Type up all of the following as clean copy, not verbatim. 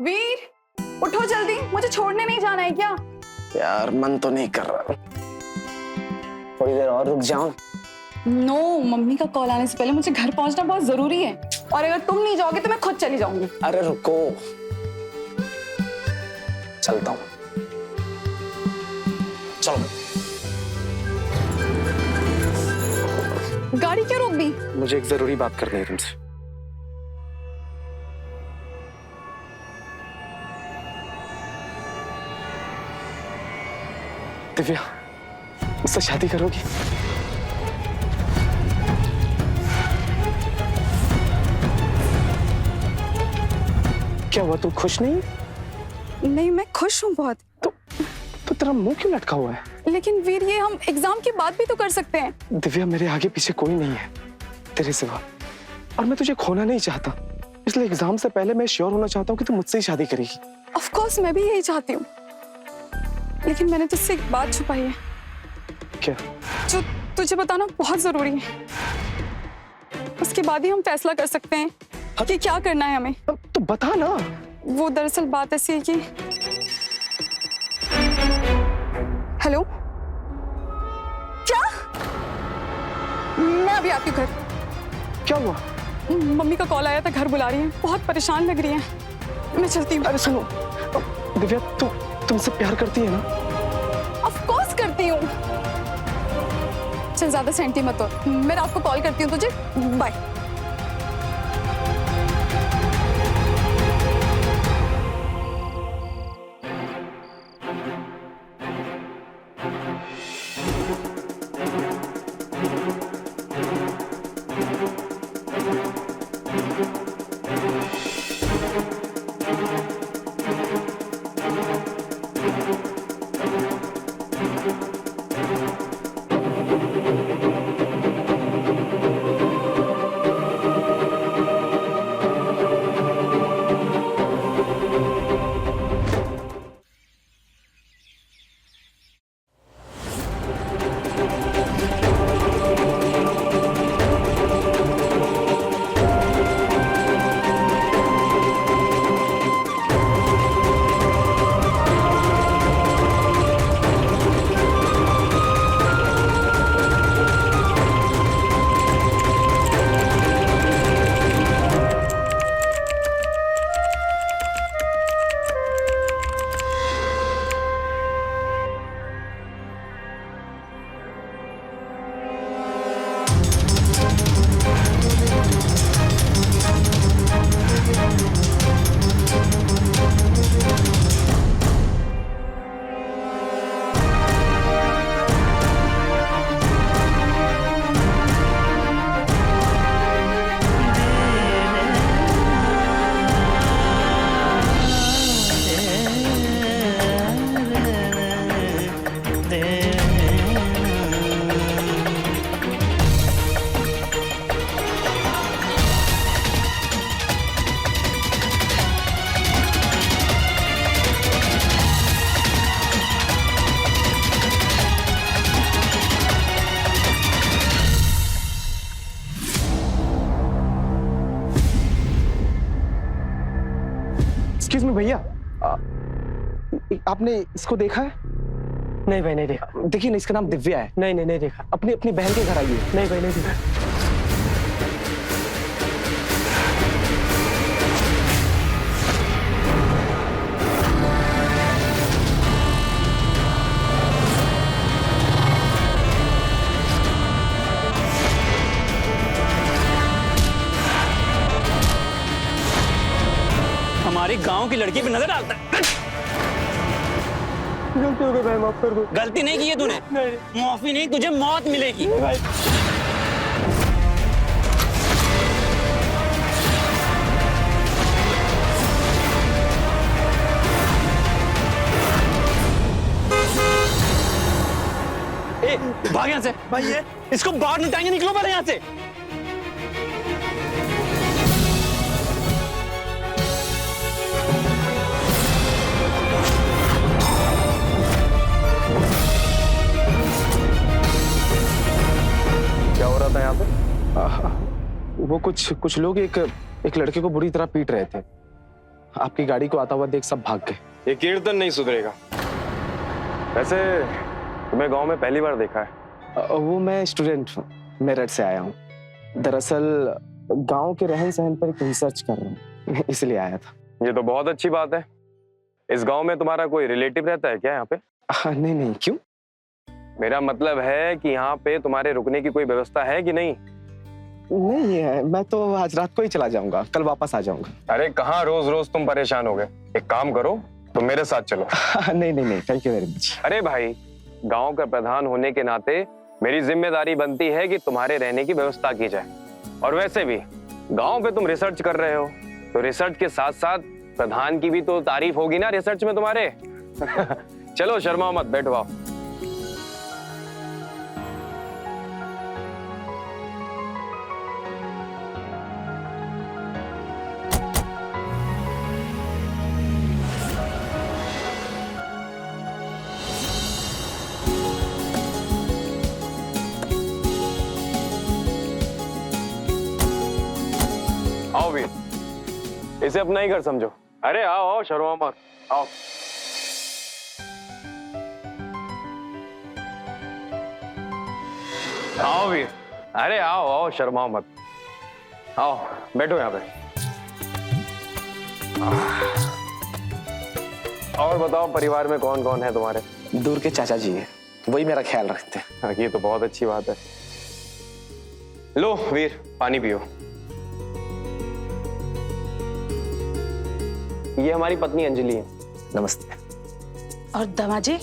वीर उठो जल्दी, मुझे छोड़ने नहीं जाना है क्या? यार मन तो नहीं कर रहा, थोड़ी देर और रुक जाऊं? नो, मम्मी का कॉल आने से पहले मुझे घर पहुंचना बहुत जरूरी है, और अगर तुम नहीं जाओगे तो मैं खुद चली जाऊंगी। अरे रुको, चलता हूँ। चलो। गाड़ी क्यों रोक दी? मुझे एक जरूरी बात करनी है तुमसे। दिव्या, मुझसे शादी करोगी? क्या हुआ, तुम खुश नहीं? नहीं, मैं खुश हूँ बहुत। तो तेरा मुंह क्यों लटका हुआ है? लेकिन वीर, ये हम एग्जाम की बात भी तो कर सकते हैं। दिव्या, मेरे आगे पीछे कोई नहीं है तेरे सिवा, और मैं तुझे खोना नहीं चाहता, इसलिए एग्जाम से पहले मैं श्योर होना चाहता हूँ कि तू मुझसे ही शादी करेगी। ऑफ कोर्स मैं भी यही चाहती हूँ, लेकिन मैंने तुझसे एक बात छुपाई है। क्या? जो तुझे बताना बहुत जरूरी है, उसके बाद ही हम फैसला कर सकते हैं कि क्या करना है हमें। तो बता ना। वो दरअसल बात ऐसी है कि हेलो, क्या? मैं अभी आती हूँ घर। क्या हुआ? मम्मी का कॉल आया था, घर बुला रही है, बहुत परेशान लग रही है, मैं चलती हूँ। अरे सुनो दिव्या, तुमसे प्यार करती है ना? ऑफ कोर्स करती हूँ। चल ज्यादा सेंटी मत हो, मैं रात को कॉल करती हूँ तुझे। बाय। एक्सक्यूज मी भैया, आपने इसको देखा है? नहीं भाई, नहीं देखा। देखिए ना, इसका नाम दिव्या है। नहीं नहीं, नहीं देखा। अपनी अपनी बहन के घर आइए। नहीं भाई, नहीं देखा। हमारी गांव की लड़की पे नजर डालता है। गलती हो गई भाई, माफ कर दो। गलती नहीं की है तूने, नहीं माफी नहीं, तुझे मौत मिलेगी। भाई। ए, भाग यहाँ से भाई, ये इसको बाहर निकालेंगे, निकलो पहले यहाँ से। क्या हो रहा था यहाँ पे? वो कुछ लोग एक लड़के को बुरी तरह पीट रहे थे। आपकी गाड़ी को आता हुआ देख सब भाग गए। ये कीर्तन नहीं सुधरेगा। वैसे तुम्हें गांव में पहली बार देखा है? वो मैं स्टूडेंट हूँ, मेरठ से आया हूँ। दरअसल गांव के रहन सहन पर एक रिसर्च कर रहा हूँ, इसलिए आया था। ये तो बहुत अच्छी बात है। इस गांव में तुम्हारा कोई रिलेटिव रहता है क्या यहाँ पे? नहीं, क्यों? मेरा मतलब है कि यहाँ पे तुम्हारे रुकने की कोई व्यवस्था है कि नहीं? नहीं है, मैं तो आज रात को ही चला जाऊंगा, कल वापस आ जाऊंगा। अरे कहाँ रोज रोज तुम परेशान हो गए। एक काम करो, तुम मेरे साथ चलो। नहीं, थैंक यू वेरी मच। अरे भाई, गांव का प्रधान होने के नाते मेरी जिम्मेदारी बनती है कि तुम्हारे रहने की व्यवस्था की जाए। और वैसे भी गांव पे तुम रिसर्च कर रहे हो, तो रिसर्च के साथ साथ प्रधान की भी तो तारीफ होगी ना रिसर्च में तुम्हारे। चलो शर्मा मत, बैठो आओ। आओ वीर, इसे अपना ही घर समझो। अरे आओ आओ, शर्मा मत, आओ। आओ वीर, अरे आओ आओ, शर्मा मत, आओ बैठो यहाँ पे। और बताओ, परिवार में कौन कौन है तुम्हारे? दूर के चाचा जी हैं, वही मेरा ख्याल रखते हैं। हाँ, ये तो बहुत अच्छी बात है। लो वीर, पानी पियो। ये हमारी पत्नी अंजलि है। नमस्ते। और दमाजी,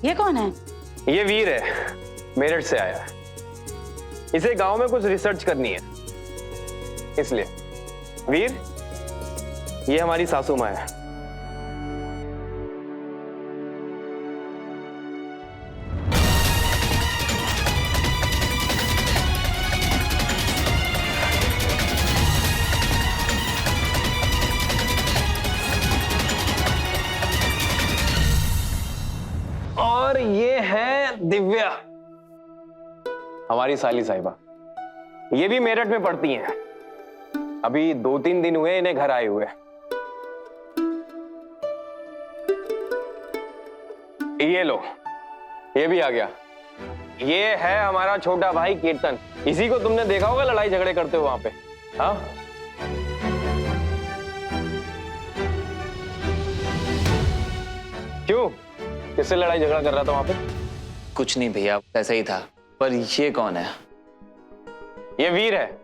ये कौन है? ये वीर है, मेरठ से आया है। इसे गांव में कुछ रिसर्च करनी है, इसलिए। वीर, ये हमारी सासू माँ है। और ये है दिव्या, हमारी साली साहिबा। ये भी मेरठ में पढ़ती हैं। अभी 2-3 दिन हुए इन्हें घर आए हुए। ये लो, ये भी आ गया। ये है हमारा छोटा भाई कीर्तन। इसी को तुमने देखा होगा लड़ाई झगड़े करते हुए वहां पे। हाँ, क्यों? किससे लड़ाई झगड़ा कर रहा था वहां पे? कुछ नहीं भैया, ऐसा ही था। पर ये कौन है? ये वीर है,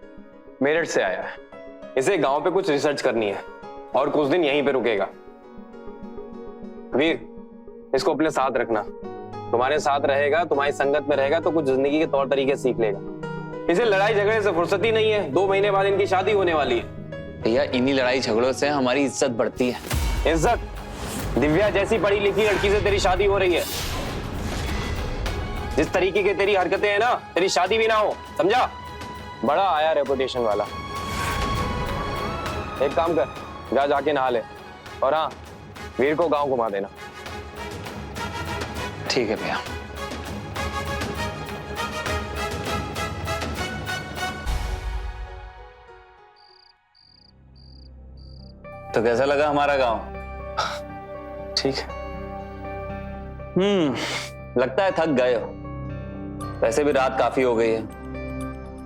मेरठ से आया है। इसे गांव पे कुछ रिसर्च करनी है और कुछ दिन यहीं पे रुकेगा। वीर, इसको अपने साथ रखना। तुम्हारे साथ रहेगा, तुम्हारी संगत में रहेगा तो कुछ जिंदगी के तौर तरीके सीख लेगा। इसे लड़ाई झगड़े से फुर्सत ही नहीं है। 2 महीने बाद इनकी शादी होने वाली है। भैया, इन्हीं लड़ाई झगड़ों से हमारी इज्जत बढ़ती है। इज्जत? दिव्या जैसी पढ़ी लिखी लड़की से तेरी शादी हो रही है। जिस तरीके की तेरी हरकतें हैं ना, तेरी शादी भी ना हो, समझा? बड़ा आया रेपुटेशन वाला। एक काम कर, जा जाके नहा ले। और हाँ, वीर को गांव घुमा देना। ठीक है भैया। तो कैसा लगा हमारा गांव? ठीक है। लगता है थक गए हो। वैसे भी रात काफी हो गई है,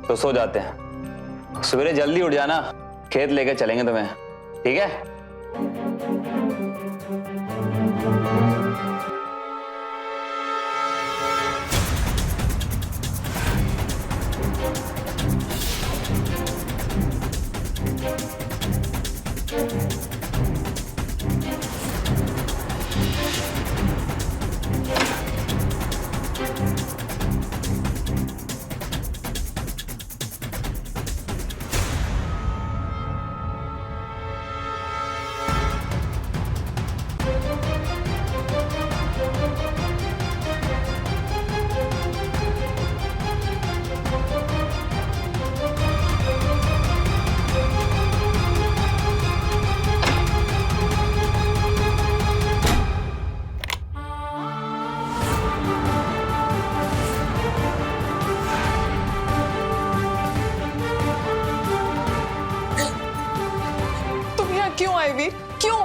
तो सो जाते हैं। सवेरे जल्दी उठ जाना, खेत लेकर चलेंगे तुम्हें, ठीक है? महावीर, क्यों?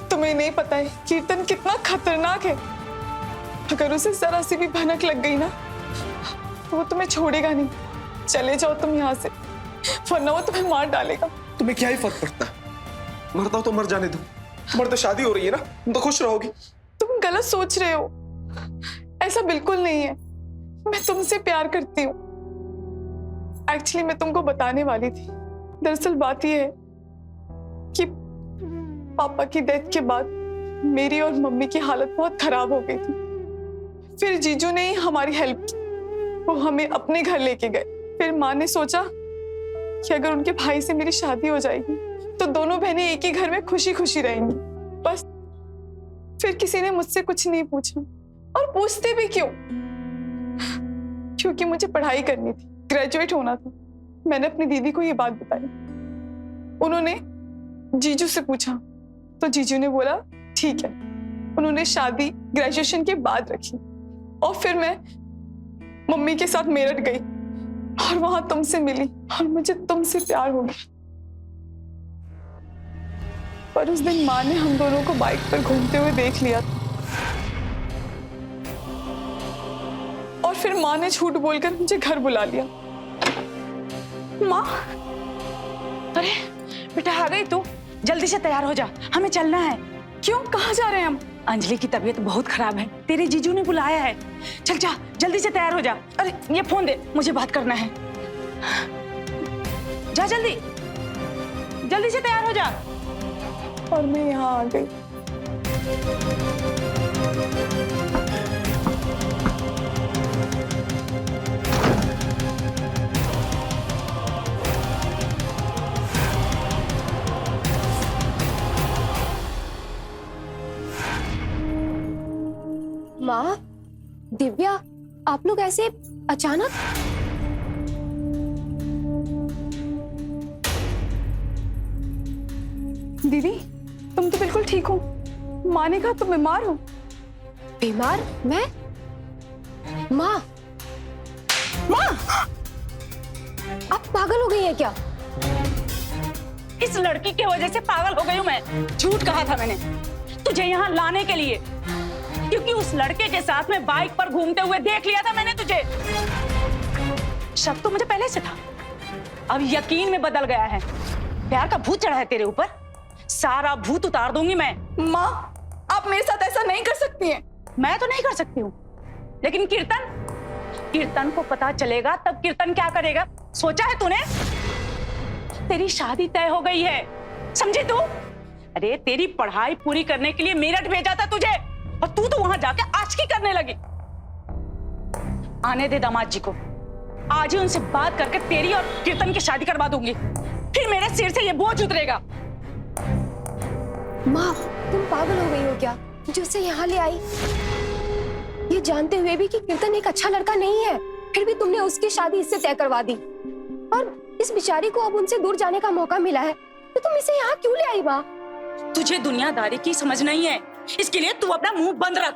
तुम्हें नहीं पता है कीर्तन कितना खतरनाक है। अगर उसे जरा सी भी भनक लग गई ना तो वो तुम्हें छोड़ेगा नहीं। चले जाओ तुम यहाँ से, वरना वो तुम्हें मार डालेगा। तुम्हें क्या ही फर्क पड़ता है? मरता हो तो मर जाने दो। तुम्हारी तो शादी हो रही है ना, तुम तो खुश रहोगी। तुम गलत सोच रहे हो, ऐसा बिल्कुल नहीं है। मैं तुमसे प्यार करती हूँ। एक्चुअली मैं तुमको बताने वाली थी। दरअसल बात यह है कि पापा की डेथ के बाद मेरी और मम्मी की हालत बहुत खराब हो गई थी। फिर जीजू ने ही हमारी हेल्प की, वो हमें अपने घर लेके गए। फिर माँ ने सोचा कि अगर उनके भाई से मेरी शादी हो जाएगी तो दोनों बहनें एक ही घर में खुशी खुशी रहेंगी। बस फिर किसी ने मुझसे कुछ नहीं पूछा, और पूछते भी क्यों? क्योंकि मुझे पढ़ाई करनी थी, ग्रेजुएट होना था। मैंने अपनी दीदी को ये बात बताई। उन्होंने जीजू से पूछा तो जीजू ने बोला ठीक है। उन्होंने शादी ग्रेजुएशन के बाद रखी, और फिर मैं मम्मी के साथ मेरठ गई और वहां तुमसे मिली और मुझे तुमसे प्यार हो गया। पर उस दिन माँ ने हम दोनों को बाइक पर घूमते हुए देख लिया था, और फिर माँ ने झूठ बोलकर मुझे घर बुला लिया। माँ, अरे बेटा आ गई तू? जल्दी से तैयार हो जा, हमें चलना है। क्यों, कहाँ जा रहे हैं हम? अंजलि की तबीयत बहुत खराब है, तेरे जीजू ने बुलाया है। चल जा, जल्दी से तैयार हो जा। अरे ये फोन दे, मुझे बात करना है। जा जल्दी, जल्दी से तैयार हो जा। और मैं यहाँ आ गई। माँ, दिव्या, आप लोग ऐसे अचानक? दीदी, तुम तो बिल्कुल ठीक हो। माँ ने कहा तुम बीमार हो। बीमार? मैं? माँ, माँ, आप पागल हो गई हैं क्या? इस लड़की की वजह से पागल हो गई हूँ मैं। झूठ कहा था मैंने तुझे यहाँ लाने के लिए, क्योंकि उस लड़के के साथ में बाइक पर घूमते हुए देख लिया था मैंने तुझे। शक तो मुझे पहले से था, अब यकीन में बदल गया है। प्यार का भूत चढ़ा है तेरे ऊपर, सारा भूत उतार दूंगी मैं। माँ, आप मेरे साथ ऐसा नहीं कर सकती हैं। मैं तो नहीं कर सकती हूँ, लेकिन कीर्तन को पता चलेगा तब कीर्तन क्या करेगा, सोचा है तूने? तेरी शादी तय हो गई है, समझी तू? अरे तेरी पढ़ाई पूरी करने के लिए मेरठ भेजा था तुझे, और तू तो वहां जाके आशिकी करने लगी। आने दे दामाद जी को, आज ही उनसे बात करके तेरी और कीर्तन की शादी करवा दूंगी, फिर मेरे सिर से ये बोझ उतरेगा। माँ, तुम पागल हो गई हो क्या जो उसे यहाँ ले आई? ये जानते हुए भी कि कीर्तन एक अच्छा लड़का नहीं है, फिर भी तुमने उसकी शादी इससे तय करवा दी, और इस बेचारी को अब उनसे दूर जाने का मौका मिला है, तो तुम इसे यहाँ क्यों ले आई? माँ, तुझे दुनियादारी की समझ नहीं है, इसके लिए तू अपना मुंह बंद रख।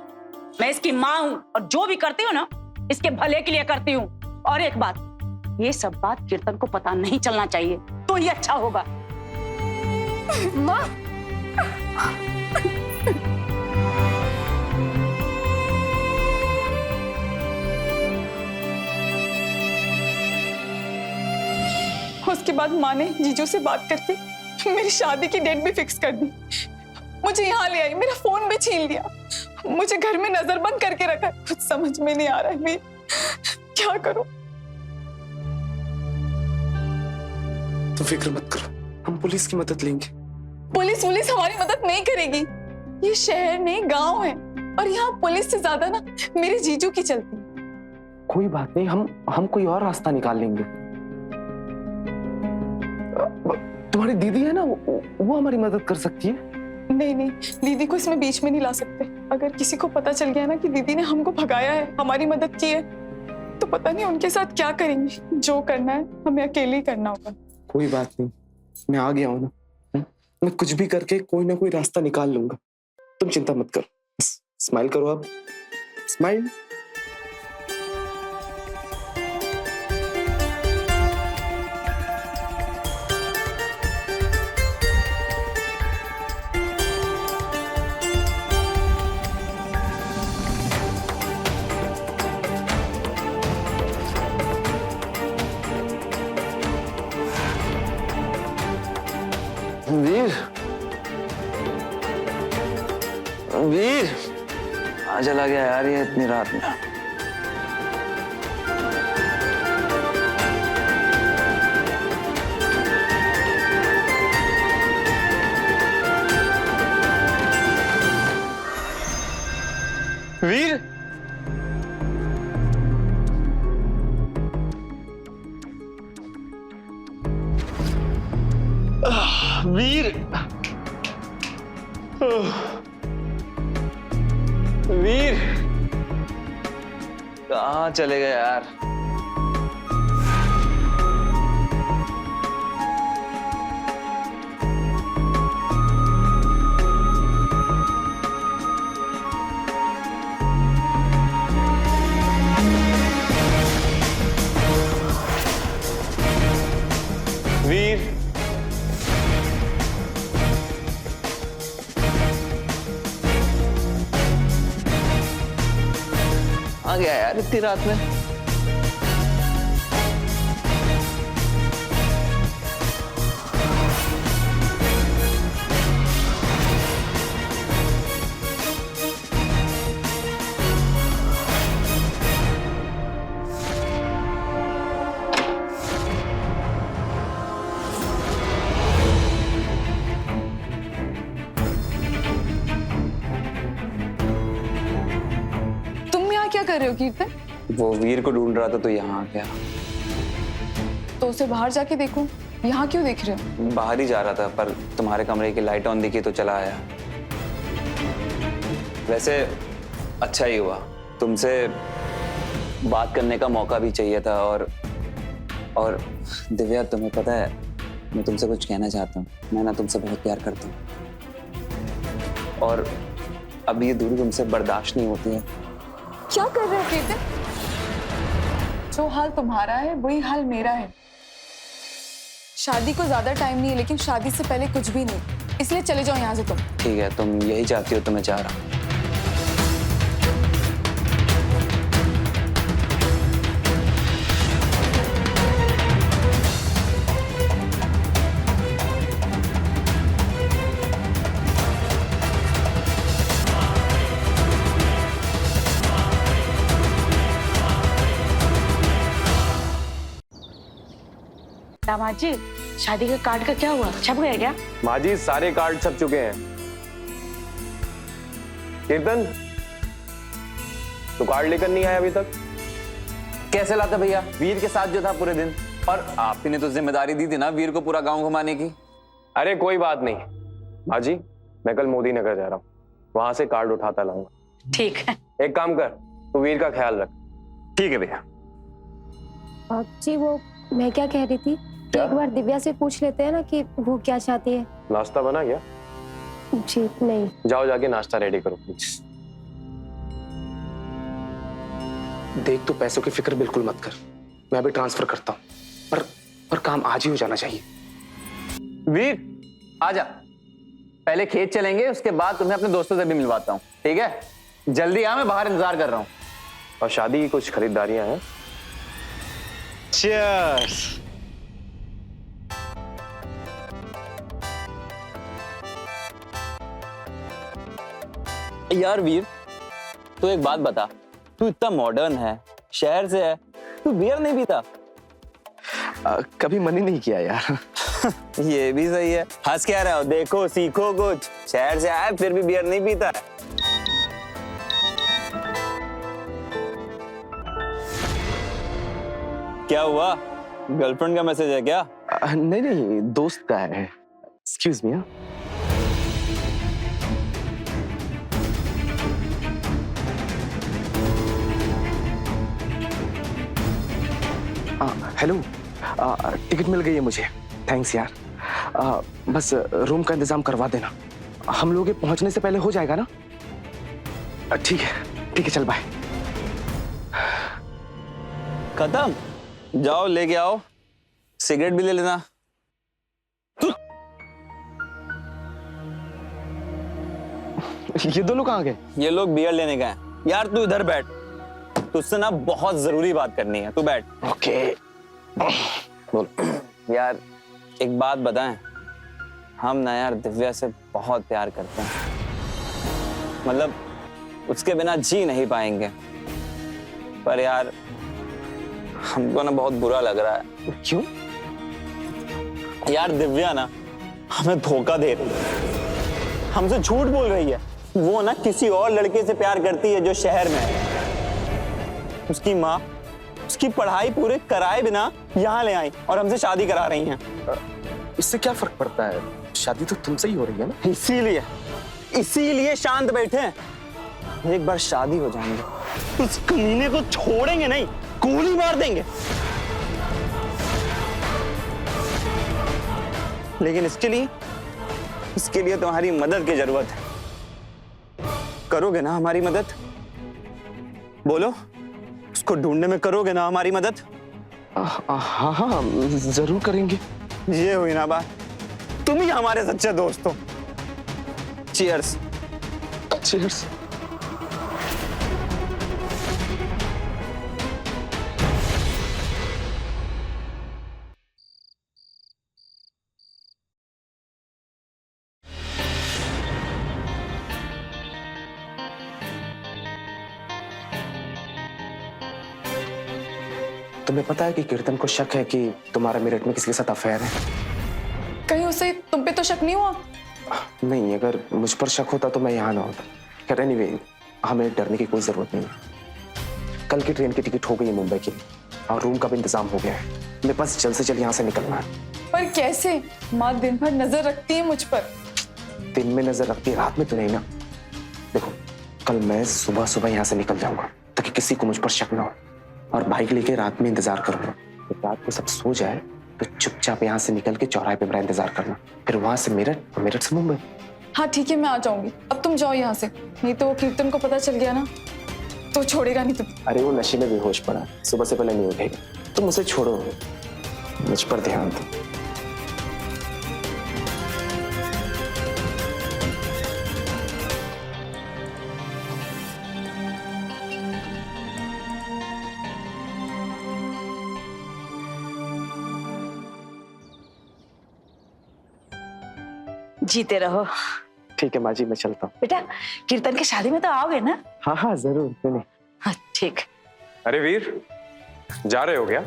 मैं इसकी माँ हूँ, और जो भी करती हूँ ना इसके भले के लिए करती हूँ। और एक बात, ये सब बात कीर्तन को पता नहीं चलना चाहिए, तो ये अच्छा होगा। माँ, उसके बाद माँ ने जीजू से बात करके मेरी शादी की डेट भी फिक्स कर दी। मुझे यहाँ ले आई, मेरा फोन भी छीन लिया, मुझे घर में नजरबंद करके रखा। कुछ समझ में नहीं आ रहा है मैं क्या करूं। तुम फिक्र मत करो, हम पुलिस की मदद लेंगे। पुलिस हमारी मदद नहीं करेगी। ये शहर नहीं गांव है, और यहाँ पुलिस से ज्यादा ना मेरे जीजू की चलती है। कोई बात नहीं, हम कोई और रास्ता निकाल लेंगे। तुम्हारी दीदी है ना, वो हमारी मदद कर सकती है। नहीं, दीदी को इसमें बीच में नहीं ला सकते। अगर किसी को पता चल गया ना कि दीदी ने हमको भगाया है, हमारी मदद की है, तो पता नहीं उनके साथ क्या करेंगे। जो करना है हमें अकेले ही करना होगा। कोई बात नहीं, मैं आ गया हूं ना, मैं कुछ भी करके कोई ना कोई रास्ता निकाल लूंगा। तुम चिंता मत करो, स्माइल करो अब, स्माइल। वीर, वीर, कहाँ चला गया यार ये इतनी रात में? वीर, वीर, वीर, कहाँ चले गए यार? वीर, आ गया यार इतनी रात में। क्या कर रहे हो कीर्तन? वो वीर को ढूंढ रहा था तो यहाँ आ गया। तो उसे बाहर जाके देखो, यहाँ क्यों देख रहे हो? बाहर ही जा रहा था पर तुम्हारे कमरे की लाइट ऑन दिखी तो चला आया। वैसे अच्छा ही हुआ, तुमसे बात करने का मौका भी चाहिए था। और दिव्या, तुम्हें पता है मैं तुमसे कुछ कहना चाहता हूँ। मैं ना तुमसे बहुत प्यार करता हूँ और अब ये दूरी तुमसे बर्दाश्त नहीं होती है। क्या कर रहे हो कीर्तन? जो हाल तुम्हारा है वही हाल मेरा है। शादी को ज्यादा टाइम नहीं है, लेकिन शादी से पहले कुछ भी नहीं, इसलिए चले जाओ यहाँ से तुम। ठीक है, तुम यही चाहती हो तो मैं चाह रहा हूँ। दामाद जी, शादी के कार्ड का क्या हुआ? छप गया क्या? माँ जी, सारे कार्ड छप चुके हैं। कीर्तन, तू कार्ड लेकर नहीं आया अभी तक? कैसे लाता भैया? वीर के साथ जो था पूरे दिन, और आप ही ने तो जिम्मेदारी दी थी ना वीर को पूरा गांव घुमाने की। अरे कोई बात नहीं माँ जी, मैं कल मोदी नगर जा रहा हूँ, वहां से कार्ड उठाता लाऊंगा। ठीक है। एक काम कर, तू वीर का ख्याल रख। ठीक है भैया। जी वो मैं क्या कह रही थी, एक बार दिव्या से पूछ लेते हैं ना कि वो क्या चाहती है। नाश्ता बना गया? जी नहीं। जाओ जाके नाश्ता रेडी करो प्लीज। देख, तो पैसों की फिक्र बिल्कुल मत कर, मैं अभी ट्रांसफर करता हूँ, पर काम आज ही हो जाना चाहिए। वीर आजा, पहले खेत चलेंगे, उसके बाद तुम्हें अपने दोस्तों से भी मिलवाता हूँ। ठीक है, जल्दी आ, मैं बाहर इंतजार कर रहा हूँ। और शादी की कुछ खरीदारियां हैं। Cheers! यार वीर, तू एक बात बता, तू इतना मॉडर्न है, शहर से है, तू बियर नहीं पीता? कभी मन ही नहीं किया यार। ये भी सही है। हंस क्या रहे हो? देखो सीखो कुछ। शहर से आया फिर भी बियर नहीं पीता है। क्या हुआ? गर्लफ्रेंड का मैसेज है क्या? नहीं, दोस्त का है। Excuse me. हेलो, टिकट मिल गई है मुझे, थैंक्स यार। बस रूम का इंतजाम करवा देना, हम लोग के पहुंचने से पहले हो जाएगा ना? ठीक है चल बाय। खत्म? जाओ लेके आओ, सिगरेट भी ले लेना। ये दोनों कहाँ गए? ये लोग बियर लेने गए हैं। यार तू इधर बैठ, तुझसे ना बहुत जरूरी बात करनी है, तू बैठ। ओके, बोल। यार एक बात बताएं, हम ना यार दिव्या से बहुत प्यार करते हैं, मतलब उसके बिना जी नहीं पाएंगे। पर यार हमको ना बहुत बुरा लग रहा है। क्यों? यार दिव्या ना हमें धोखा दे रही है, हमसे झूठ बोल रही है। वो ना किसी और लड़के से प्यार करती है जो शहर में है। उसकी माँ उसकी पढ़ाई पूरे कराए बिना यहाँ ले आई और हमसे शादी करा रही हैं। इससे क्या फर्क पड़ता है? शादी तो तुमसे ही हो रही है ना। इसीलिए शांत बैठे हैं। एक बार शादी हो जाएंगे उस कमीने को छोड़ेंगे नहीं, गोली मार देंगे। लेकिन इसके लिए तुम्हारी मदद की जरूरत है। करोगे ना हमारी मदद? बोलो, उसको ढूंढने में करोगे ना हमारी मदद? हाँ हाँ जरूर करेंगे। ये हुई ना बात, तुम ही हमारे सच्चे दोस्त हो। चीयर्स। चीयर्स। तुम्हें पता है कि कीर्तन को शक है कि तुम्हारा मेरठ में किसी के साथ अफेयर है? कहीं उसे तुम पे तो शक नहीं हुआ? नहीं, अगर मुझ पर शक होता तो मैं यहाँ ना होता। खैर एनीवे, हमें डरने की कोई जरूरत नहीं है। कल की ट्रेन की टिकट हो गई है मुंबई की और रूम का भी इंतजाम हो गया है। मेरे पास जल्द से जल्द यहाँ से निकलना है। पर कैसे? माँ दिन भर नजर रखती है मुझ पर। दिन में नजर रखती है, रात में तो नहीं ना। देखो, कल मैं सुबह सुबह यहाँ से निकल जाऊंगा ताकि किसी को मुझ पर शक ना हो, और बाइक लेके रात में इंतजार करूंगा। तो रात को सब सो जाए तो चुपचाप यहाँ से निकल के चौराहे पे मेरा इंतजार करना, फिर वहां से मेरठ, मेरठ से मुंबई। हाँ ठीक है, मैं आ जाऊंगी। अब तुम जाओ यहाँ से, नहीं तो कीर्तन को पता चल गया ना तो छोड़ेगा नहीं तुम। अरे वो नशे में बेहोश पड़ा, सुबह से पहले नहीं उठेगा। तुम उसे छोड़ो, मुझ पर ध्यान दो। जीते रहो। ठीक है माँ जी, मैं चलता हूँ। बेटा कीर्तन की शादी में तो आओगे ना? हाँ हाँ जरूर, क्यों नहीं। हाँ ठीक। अरे वीर, जा रहे हो क्या?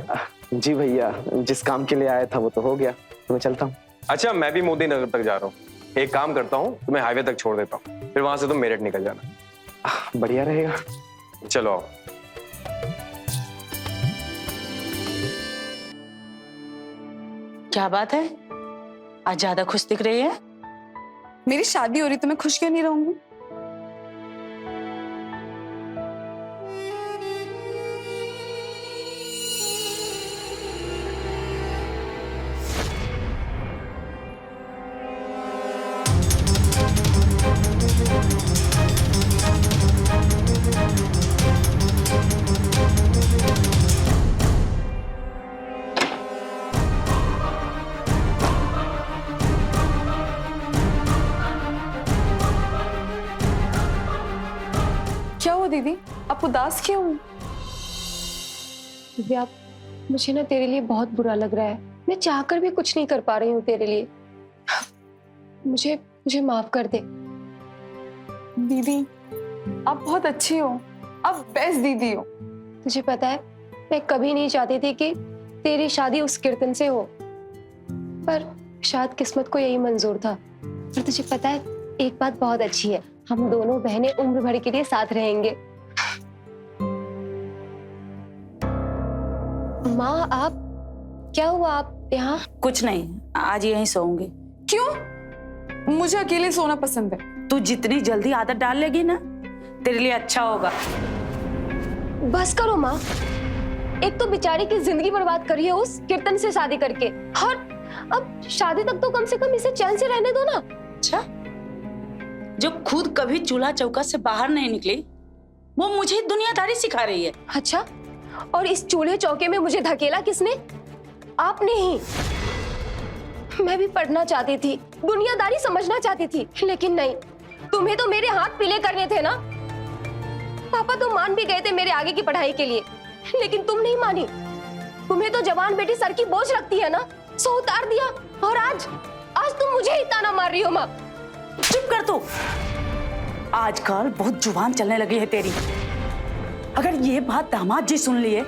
जी भैया, जिस काम के लिए आया था वो तो हो गया, तो मैं चलता हूँ। अच्छा, मैं भी मोदी नगर तक जा रहा हूँ। एक काम करता हूँ, तुम्हें हाईवे तक छोड़ देता हूँ, फिर वहां से तुम मेरठ निकल जाना। बढ़िया रहेगा। चलो आओ। क्या बात है, आज ज्यादा खुश दिख रही है? मेरी शादी हो रही तो मैं खुश क्यों नहीं रहूंगी? क्या हुआ दीदी, आप उदास क्यों हो? दिव्या, मुझे ना तेरे लिए बहुत बुरा लग रहा है। मैं चाहकर भी कुछ नहीं कर पा रही हूँ तेरे लिए। मुझे मुझे माफ कर दे। दीदी आप बहुत अच्छी हो, आप बेस्ट दीदी हो। तुझे पता है, मैं कभी नहीं चाहती थी कि तेरी शादी उस कीर्तन से हो, पर शायद किस्मत को यही मंजूर था। और तुझे पता है, एक बात बहुत अच्छी है, हम दोनों बहनें उम्र भर के लिए साथ रहेंगे। माँ, आप क्या हुआ, आप यहाँ? कुछ नहीं, आज यहीं सोऊंगी। क्यों? मुझे अकेले सोना पसंद है। तू जितनी जल्दी आदत डाल लेगी ना, तेरे लिए अच्छा होगा। बस करो माँ, एक तो बेचारी की जिंदगी बर्बाद करी है उस कीर्तन से शादी करके, और अब शादी तक तो कम से कम इसे चैन से रहने दो ना। अच्छा, जो खुद कभी चूल्हा चौका से बाहर नहीं निकली, वो मुझे दुनियादारी सिखा रही है। अच्छा, और इस चूल्हे चौके में मुझे धकेला किसने? आपने ही। मैं भी पढ़ना चाहती थी, दुनियादारी समझना चाहती थी, लेकिन नहीं, तुम्हें तो मेरे हाथ पीले करने थे ना। पापा तो मान भी गए थे मेरे आगे की पढ़ाई के लिए, लेकिन तुम नहीं मानी। तुम्हें तो जवान बेटी सर की बोझ लगती है ना, सो उतार दिया। और आज तुम मुझे ही ताना मार रही हो माँ? चुप कर तू। आजकल बहुत जुबान चलने लगी है तेरी। अगर ये बात दामाद जी सुन लिए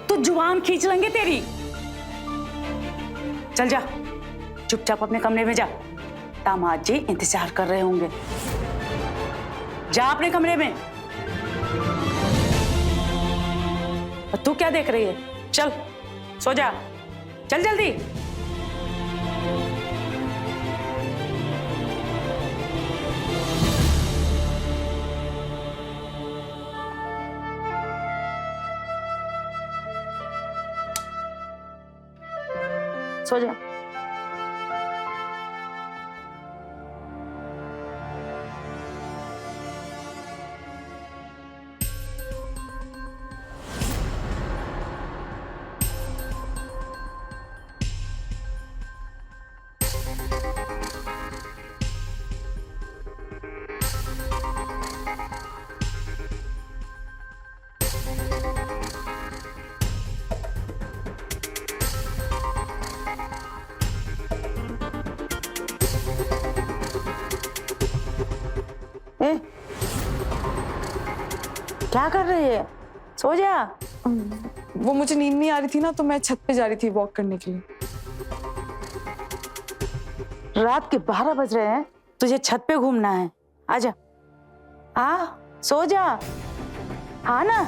तो जुबान खींच लेंगे तेरी। चल जा, चुपचाप अपने कमरे में जा, दामाद जी इंतजार कर रहे होंगे। जा अपने कमरे में। और तू क्या देख रही है? चल सो जा, चल जल्दी। सो जा। क्या कर रही है? सो जा। वो मुझे नींद नहीं आ रही थी ना, तो मैं छत पे जा रही थी वॉक करने के लिए। रात के 12 बज रहे हैं, तुझे छत पे घूमना है? आजा, आ सो जा, हाँ ना।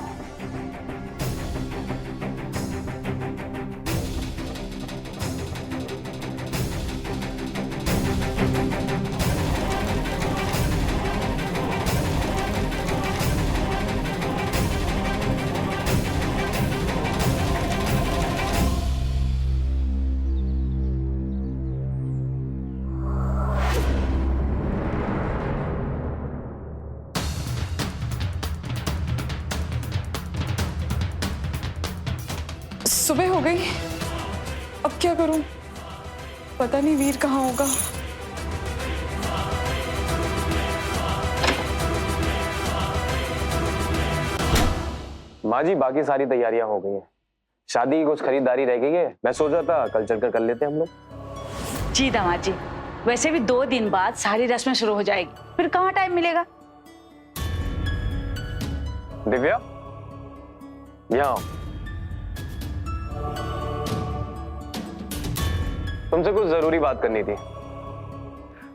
सुबह हो गई, अब क्या करूं? पता नहीं वीर कहाँ होगा। माँ जी बाकी सारी तैयारियां हो गई हैं। शादी की कुछ खरीदारी रह गई है, मैं सोच रहा था कल चलकर कर लेते हैं हम लोग। जी दामाद जी, वैसे भी 2 दिन बाद सारी रस्में शुरू हो जाएगी, फिर कहाँ टाइम मिलेगा? दिव्या, यहाँ आओ। तुमसे कुछ जरूरी बात करनी थी।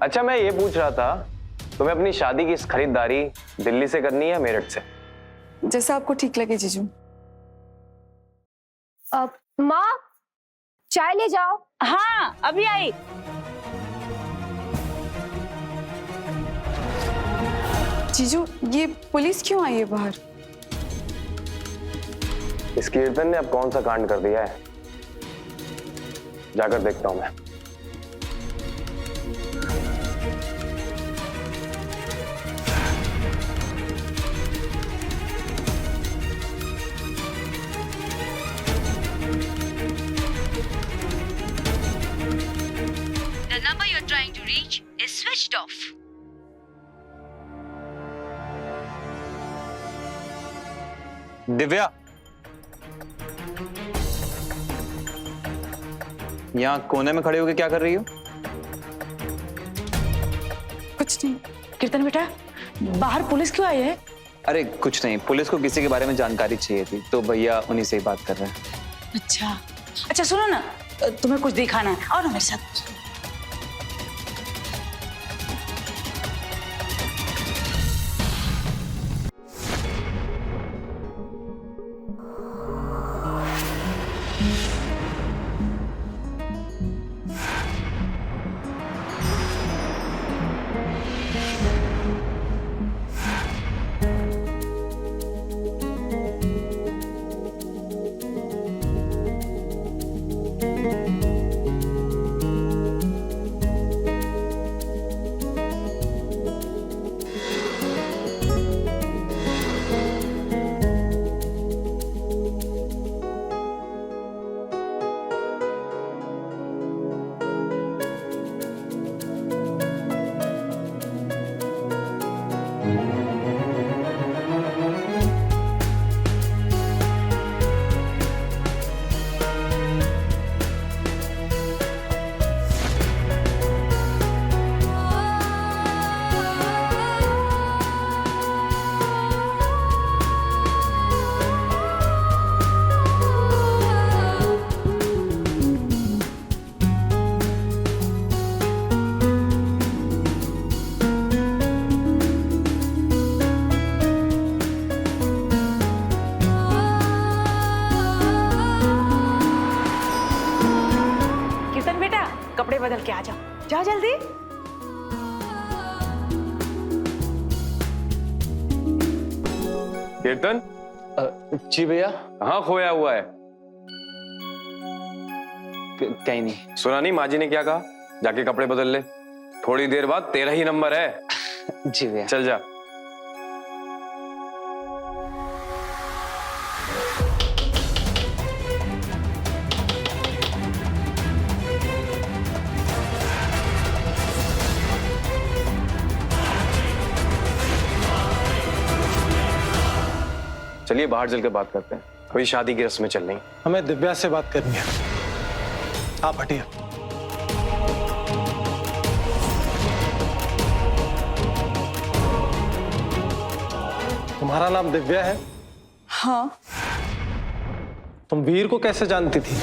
अच्छा, मैं ये पूछ रहा था, तुम्हें अपनी शादी की खरीदारी दिल्ली से करनी है मेरठ से? जैसा आपको ठीक लगे जीजू। माँ, चाय ले जाओ। हाँ अभी आई। जीजू, ये पुलिस क्यों आई है बाहर? इस कीर्तन ने अब कौन सा कांड कर दिया है, जाकर देखता हूं मैं। The number you're trying to reach is switched off. Divya, यहाँ कोने में खड़े होके क्या कर रही हो? कुछ नहीं। कीर्तन बेटा, बाहर पुलिस क्यों आई है? अरे कुछ नहीं, पुलिस को किसी के बारे में जानकारी चाहिए थी, तो भैया उन्हीं से ही बात कर रहे हैं। अच्छा अच्छा, सुनो ना, तुम्हें कुछ दिखाना है, आओ ना मेरे साथ। कीर्तन, जी भैया। कहाँ खोया हुआ है? कहीं नहीं। सुना नहीं माँ जी ने क्या कहा? जाके कपड़े बदल ले, थोड़ी देर बाद तेरा ही नंबर है। जी भैया। चल जा। चलिए बाहर चल के बात करते हैं, अभी शादी की रस्में चल रही। हमें दिव्या से बात करनी है, आप हटिए। तुम्हारा नाम दिव्या है? हाँ। तुम वीर को कैसे जानती थी?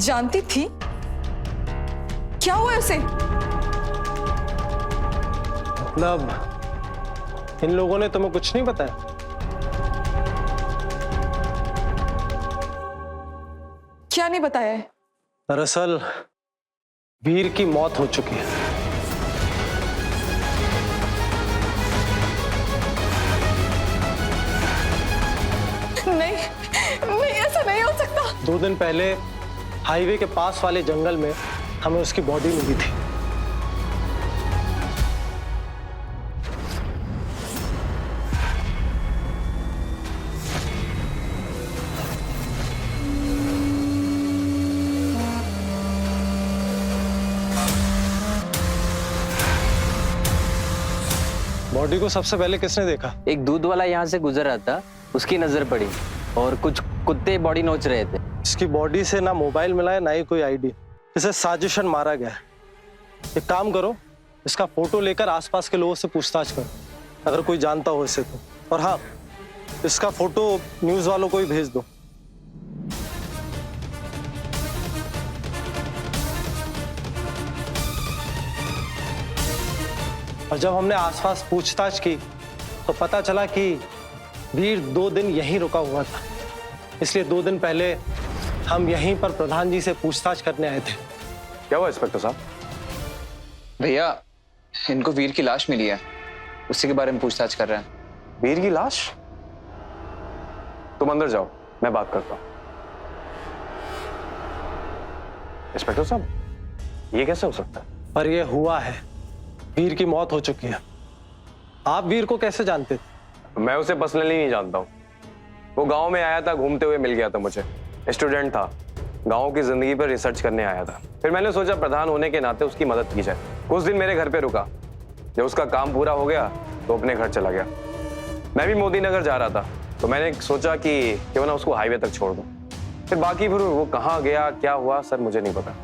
जानती थी? क्या हुआ उसे? मतलब इन लोगों ने तुम्हें कुछ नहीं बताया? क्या नहीं बताया है? दरअसल वीर की मौत हो चुकी है। नहीं नहीं, ऐसा नहीं हो सकता। 2 दिन पहले हाईवे के पास वाले जंगल में हमें उसकी बॉडी मिली थी। बॉडी को सबसे पहले किसने देखा? एक दूध वाला यहाँ से गुजर रहा था, उसकी नजर पड़ी और कुछ कुत्ते बॉडी नोच रहे थे। इसकी बॉडी से ना मोबाइल मिला है ना ही कोई आईडी। इसे साजिशन मारा गया है। एक काम करो, इसका फोटो लेकर आसपास के लोगों से पूछताछ करो, अगर कोई जानता हो इसे तो। और हाँ, इसका फोटो न्यूज वालों को ही भेज दो। और जब हमने आसपास पूछताछ की तो पता चला कि वीर 2 दिन यहीं रुका हुआ था, इसलिए 2 दिन पहले हम यहीं पर प्रधान जी से पूछताछ करने आए थे। क्या हुआ इंस्पेक्टर साहब? भैया इनको वीर की लाश मिली है, उसी के बारे में पूछताछ कर रहे हैं। वीर की लाश? तुम अंदर जाओ, मैं बात करता हूं। इंस्पेक्टर साहब, ये कैसे हो सकता है? पर यह हुआ है, वीर की मौत हो चुकी है। आप वीर को कैसे जानते थे? मैं उसे पर्सनली नहीं जानता हूँ। वो गांव में आया था, घूमते हुए मिल गया था मुझे। स्टूडेंट था, गांव की जिंदगी पर रिसर्च करने आया था। फिर मैंने सोचा प्रधान होने के नाते उसकी मदद की जाए। कुछ दिन मेरे घर पे रुका, जब उसका काम पूरा हो गया तो अपने घर चला गया। मैं भी मोदी नगर जा रहा था, तो मैंने सोचा कि क्यों ना उसको हाईवे तक छोड़ दूं। फिर वो कहाँ गया, क्या हुआ, सर मुझे नहीं पता।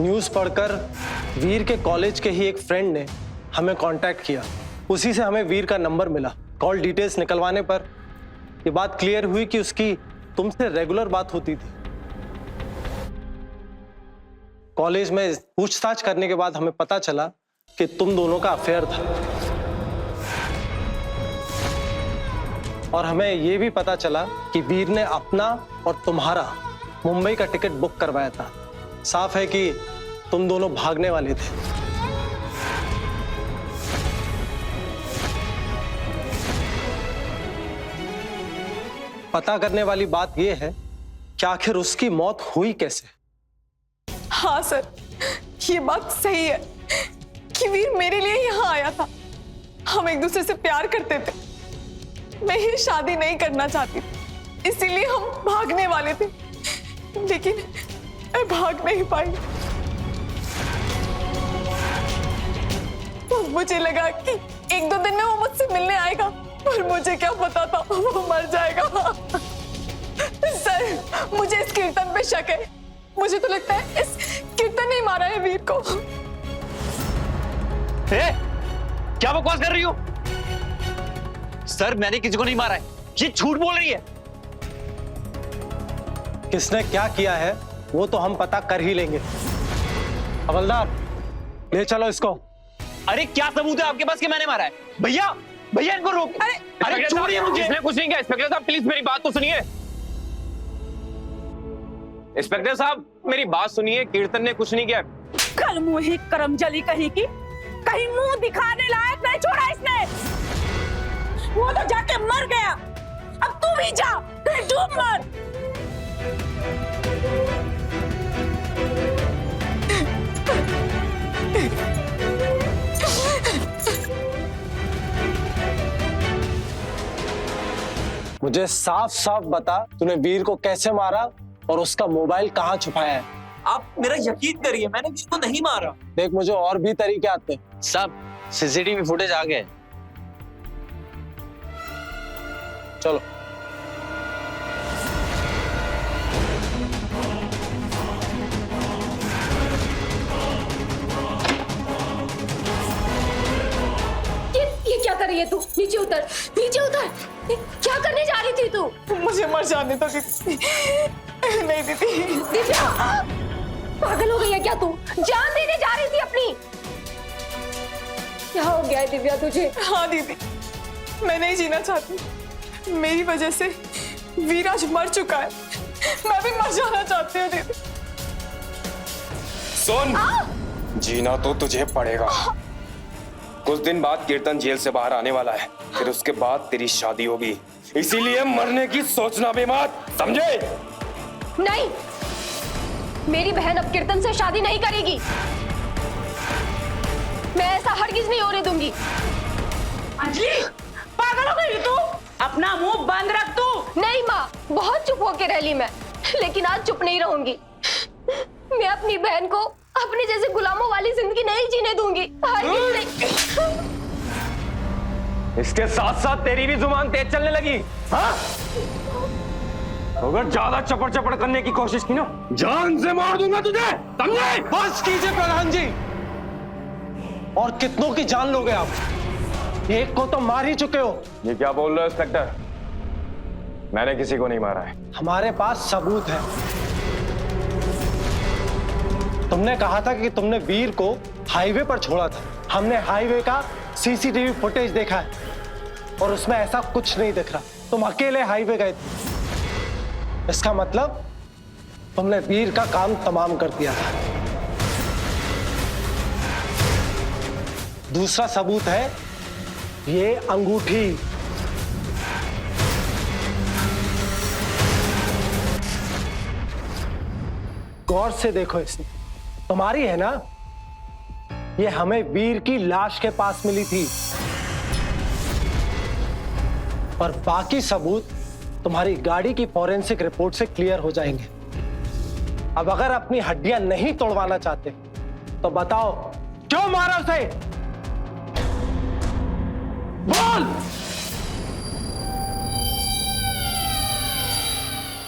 न्यूज पढ़कर वीर के कॉलेज के ही एक फ्रेंड ने हमें कांटेक्ट किया, उसी से हमें वीर का नंबर मिला। कॉल डिटेल्स निकलवाने पर ये बात क्लियर हुई कि उसकी तुमसे रेगुलर बात होती थी। कॉलेज में पूछताछ करने के बाद हमें पता चला कि तुम दोनों का अफेयर था, और हमें यह भी पता चला कि वीर ने अपना और तुम्हारा मुंबई का टिकट बुक करवाया था। साफ है कि तुम दोनों भागने वाले थे। पता करने वाली बात यह है कि आखिर उसकी मौत हुई कैसे। हाँ सर, ये बात सही है कि वीर मेरे लिए यहाँ आया था। हम एक दूसरे से प्यार करते थे। मैं ये शादी नहीं करना चाहती थी, इसीलिए हम भागने वाले थे, लेकिन मैं भाग नहीं पाई। तो मुझे लगा कि 1-2 दिन में वो मुझसे मिलने आएगा, पर मुझे क्या पता था वो मर जाएगा। सर, मुझे इस कीर्तन पे शक है। मुझे तो लगता है इस कीर्तन ने मारा है वीर को। क्या बकवास कर रही हो? सर, मैंने किसी को नहीं मारा है, ये झूठ बोल रही है। किसने क्या किया है वो तो हम पता कर ही लेंगे। हवलदार, ले चलो इसको। अरे क्या सबूत है आपके पास कि मैंने मारा है? भैया भैया इनको रोक। अरे छोड़िए मुझे। इसने कुछ नहीं किया। इंस्पेक्टर साहब प्लीज मेरी बात तो सुनिए। इंस्पेक्टर साहब मेरी बात सुनिए, कीर्तन ने कुछ नहीं किया। कल मुंह करमजली कहीं की, कहीं मुंह दिखाने लायक नहीं छोड़ा इसने। वो तो जाके मर गया, अब तू भी जा, कहीं डूब मर। मुझे साफ साफ बता, तूने वीर को कैसे मारा और उसका मोबाइल कहाँ छुपाया है? आप मेरा यकीन करिए, मैंने वीर को नहीं मारा। देख, मुझे और भी तरीके आते हैं। सब सीसीटीवी फुटेज आ गए। चलो। ये क्या कर रही है तू? नीचे उतर, नीचे उतर। क्या करने जा रही थी तू? मुझे मर जाने दो दीदी। नहीं दीदी। दिव्या, पागल हो गई है क्या तू? जान देने जा रही थी अपनी। क्या हो गया है दिव्या तुझे? हाँ दीदी, मैं नहीं जीना चाहती। मेरी वजह से वीर आज मर चुका है। मैं भी मर जाना चाहती हूँ दीदी। सुन, जीना तो तुझे पड़ेगा। कुछ दिन बाद कीर्तन जेल से बाहर आने वाला है, फिर उसके बाद तेरी शादी होगी। इसीलिए मरने की सोचना भी मत, समझे? नहीं, मेरी बहन अब कीर्तन से शादी नहीं करेगी। मैं ऐसा हरगिज नहीं होने दूंगी। अंजलि, पागल हो गई तू? अपना मुंह बंद रख तू। नहीं माँ, बहुत चुप होके रह ली मैं, लेकिन आज चुप नहीं रहूंगी। मैं अपनी बहन को अपने जैसे गुलामों वाली जिंदगी नहीं जीने दूंगी। हरगिज नहीं। इसके साथ साथ तेरी भी जुबान तेज चलने लगी। हाँ? अगर ज्यादा चपड़ चपड़ करने की कोशिश की ना, जान से मार दूंगा तुझे, समझे? बस कीजिए प्रधान जी। और कितनों की जान लोगे आप? एक को तो मार ही चुके हो। ये क्या बोल रहे हो इंस्पेक्टर? मैंने किसी को नहीं मारा है। हमारे पास सबूत है। तुमने कहा था कि तुमने वीर को हाईवे पर छोड़ा था। हमने हाईवे का सीसीटीवी फुटेज देखा है और उसमें ऐसा कुछ नहीं दिख रहा। तुम अकेले हाईवे गए थे। इसका मतलब तुमने वीर का काम तमाम कर दिया था। दूसरा सबूत है ये अंगूठी। गौर से देखो, इसे तुम्हारी है ना? ये हमें वीर की लाश के पास मिली थी और बाकी सबूत तुम्हारी गाड़ी की फॉरेंसिक रिपोर्ट से क्लियर हो जाएंगे। अब अगर अपनी हड्डियां नहीं तोड़वाना चाहते तो बताओ क्यों मारा उसे? बोल।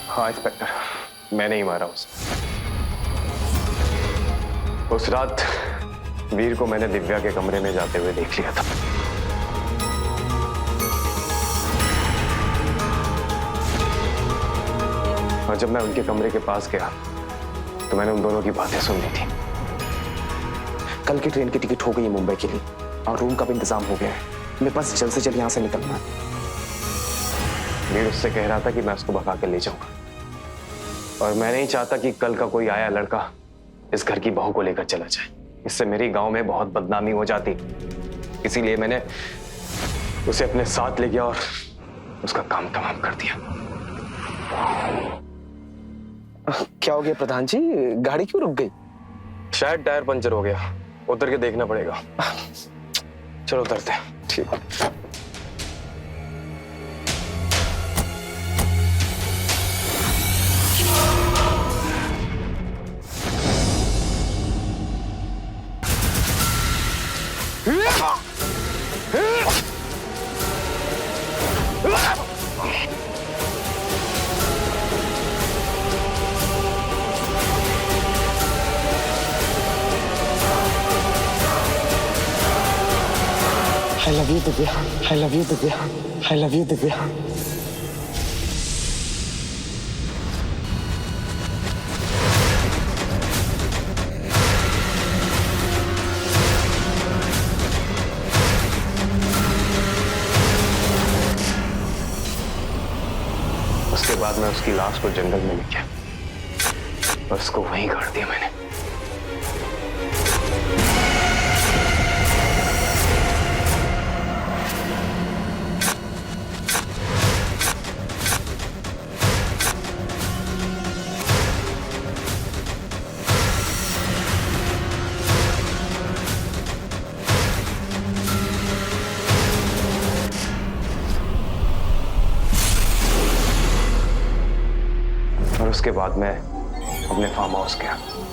हाँ इंस्पेक्टर, मैंने ही मारा उसे। उस रात वीर को मैंने दिव्या के कमरे में जाते हुए देख लिया था। और जब मैं उनके कमरे के पास गया तो मैंने उन दोनों की बातें सुन ली थी। कल की ट्रेन की टिकट हो गई है मुंबई के लिए और रूम का भी इंतजाम हो गया है। मेरे पास जल्द से जल्द यहाँ से निकलना है। वीर उससे कह रहा था कि मैं उसको भगा के ले जाऊंगा और मैं नहीं चाहता कि कल का कोई आया लड़का इस घर की बहू को लेकर चला जाए। इससे मेरी गांव में बहुत बदनामी हो जाती। इसीलिए मैंने उसे अपने साथ ले गया और उसका काम तमाम कर दिया। क्या हो गया प्रधान जी? गाड़ी क्यों रुक गई? शायद टायर पंचर हो गया, उतर के देखना पड़ेगा। चलो उतरते हैं। ठीक। I love you, Divya. I love you, Divya. I love you, Divya. उसके बाद मैं उसकी लाश को जंगल में ले गया और उसको वहीं गाड़ दिया मैंने। उसके बाद मैं अपने फार्म हाउस गया,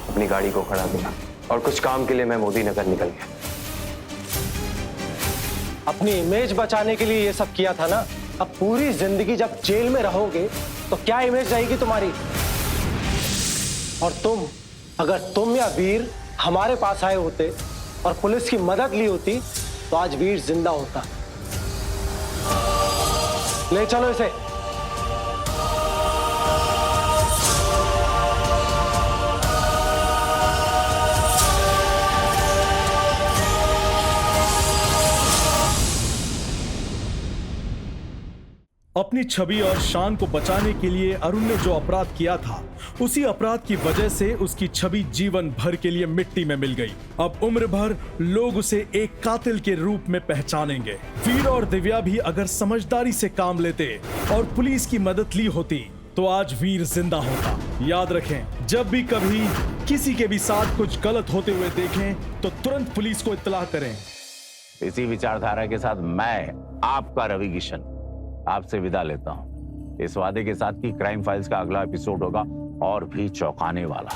अपनी गाड़ी को खड़ा किया और कुछ काम के लिए मैं मोदी नगर निकल गया। अपनी इमेज बचाने के लिए ये सब किया था ना। अब पूरी जिंदगी जब जेल में रहोगे तो क्या इमेज रहेगी तुम्हारी? और अगर तुम या वीर हमारे पास आए होते और पुलिस की मदद ली होती तो आज वीर जिंदा होता। ले चलो इसे। अपनी छवि और शान को बचाने के लिए अरुण ने जो अपराध किया था, उसी अपराध की वजह से उसकी छवि जीवन भर के लिए मिट्टी में मिल गई। अब उम्र भर लोग उसे एक कातिल के रूप में पहचानेंगे। वीर और दिव्या भी अगर समझदारी से काम लेते और पुलिस की मदद ली होती तो आज वीर जिंदा होता। याद रखें, जब भी कभी किसी के भी साथ कुछ गलत होते हुए देखें तो तुरंत पुलिस को इत्तला करें। इसी विचारधारा के साथ मैं आपका रवि किशन आपसे विदा लेता हूं, इस वादे के साथ कि क्राइम फाइल्स का अगला एपिसोड होगा और भी चौंकाने वाला।